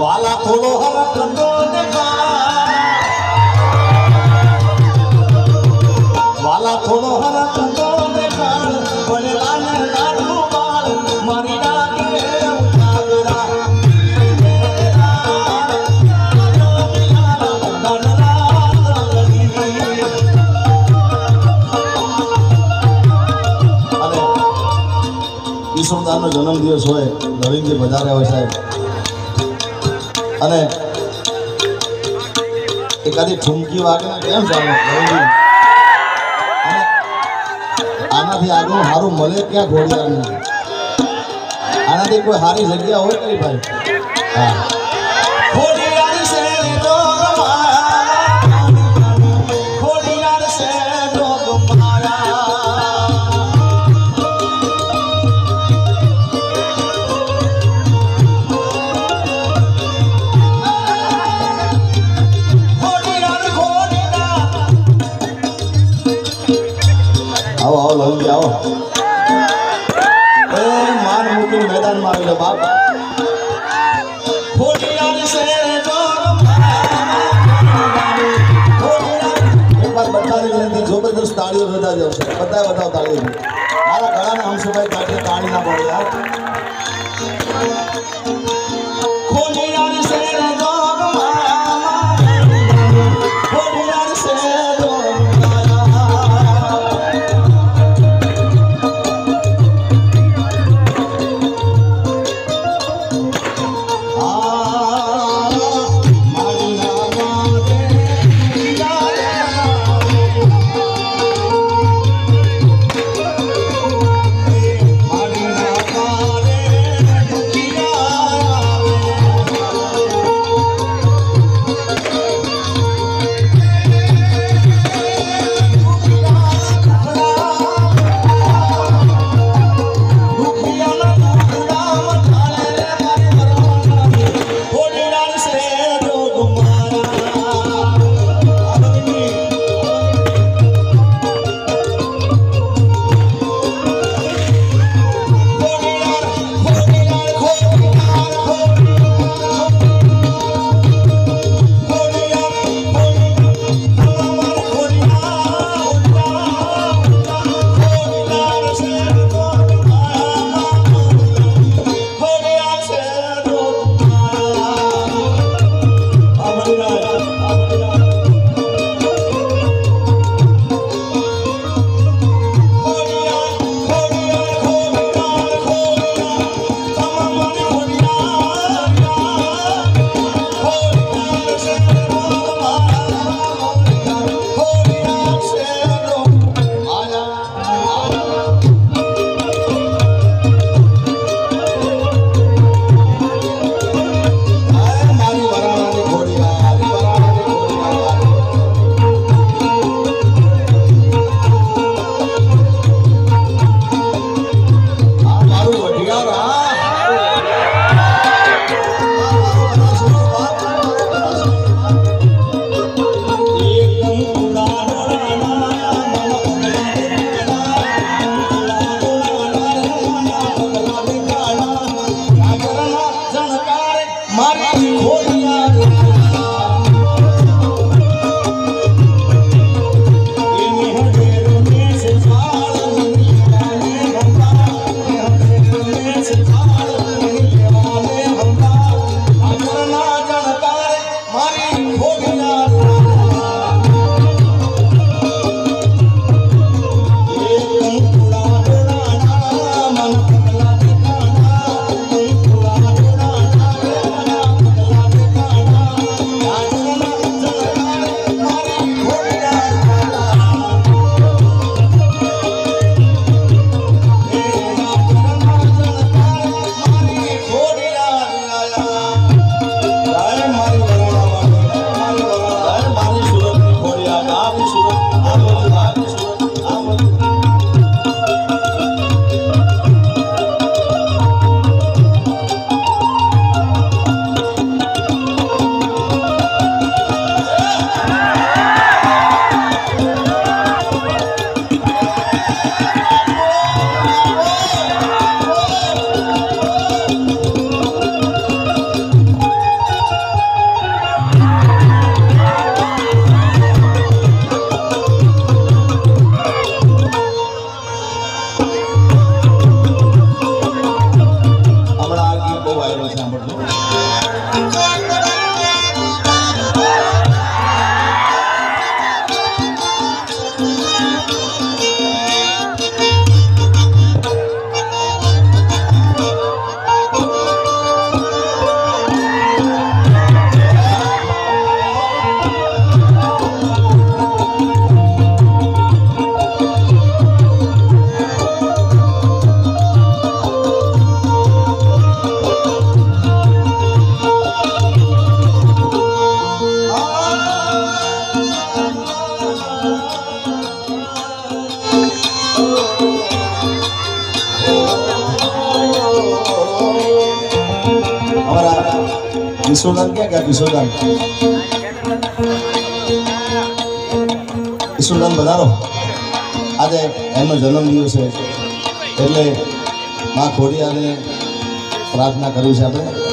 વાલા થોડો હરકતો વાલા થોડો હરકતો દેખાડ ભણેલાને લાડુ બાળ મારી ડાકે ઉતાગરા ઈસુદાનનો જન્મદિવસ હોય નવીનજી વધારે હોય સાહેબ અને એકાદી ઠુમકી વાગે કેમ જાણો નવીનજી અને આનાથી આગળ સારું મળે ક્યાં ઘોડિયારને આનાથી કોઈ સારી જગ્યા હોય કઈ ભાઈ હા ઘોડિયાર છે ઘોડિયાર છે आओ आओ लवंगी आओ ए मान मुकिन मैदान में आविलो बाप घोड़ियार से जो एक बार बताने विनती जबरदस्त तालियों बजा दो बताओ तालियों मारा गला ने हम सब काटे ताली ना पड़े यार घोड़ियार से जो घोड़ियार से जो किशोरदान क्या किशोरदान કિશોરદાન બનારો આજે એમનો જન્મદિવસ છે એટલે માં ખોડિયારને પ્રાર્થના કરવી છે આપણે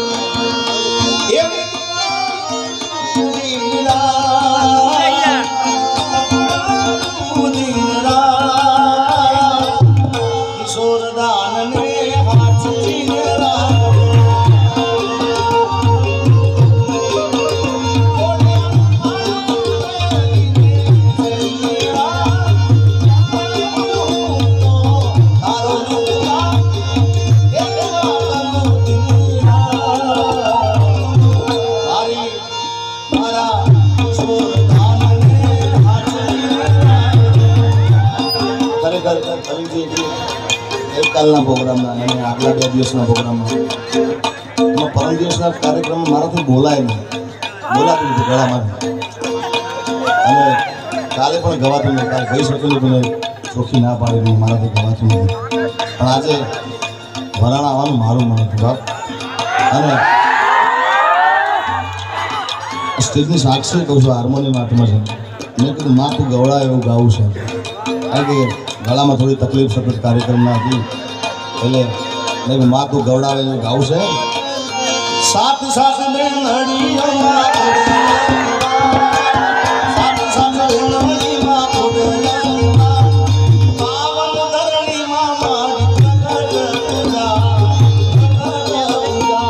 કાલના પ્રોગ્રામમાં અને આગલા 2 દિવસના પ્રોગ્રામમાં પરમ દિવસના કાર્યક્રમમાં મારાથી બોલાય નહીં બોલાતું નથી ગળામાંથી અને કાલે પણ ગવાતું નહીં કાલે કહી શકેલું તમે ચોખ્ખી ના પાડેલું મારાથી ગવાતું નથી પણ આજે વરાણા આવવાનું મારું મન હતું બાપ અને સ્ટેજની સાક્ષી કહું છું હાર્મોનિયમ આર્ટમાં છે મેં કીધું માં તું ગવડા એવું ગાવું છે કારણ કે ગળામાં થોડી તકલીફ સતત કાર્યક્રમમાં હતી એટલે માં તું ગવડાવે એવું ગાવું છે સાત સાત મેલડીઓમાં સાત સાત મેલડીમાં પાવન ધરણીમાં મારી પ્રગટ પૂજા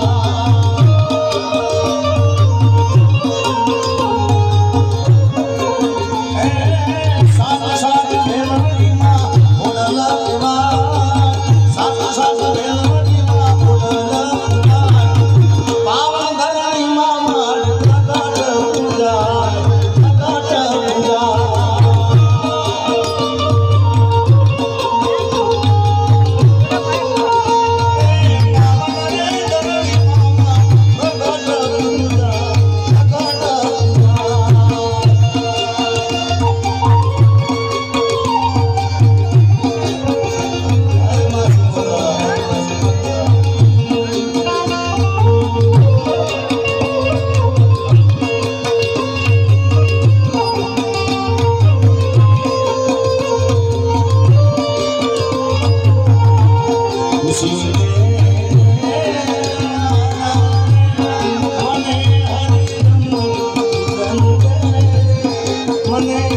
સાત સાત મેલડીમાં મને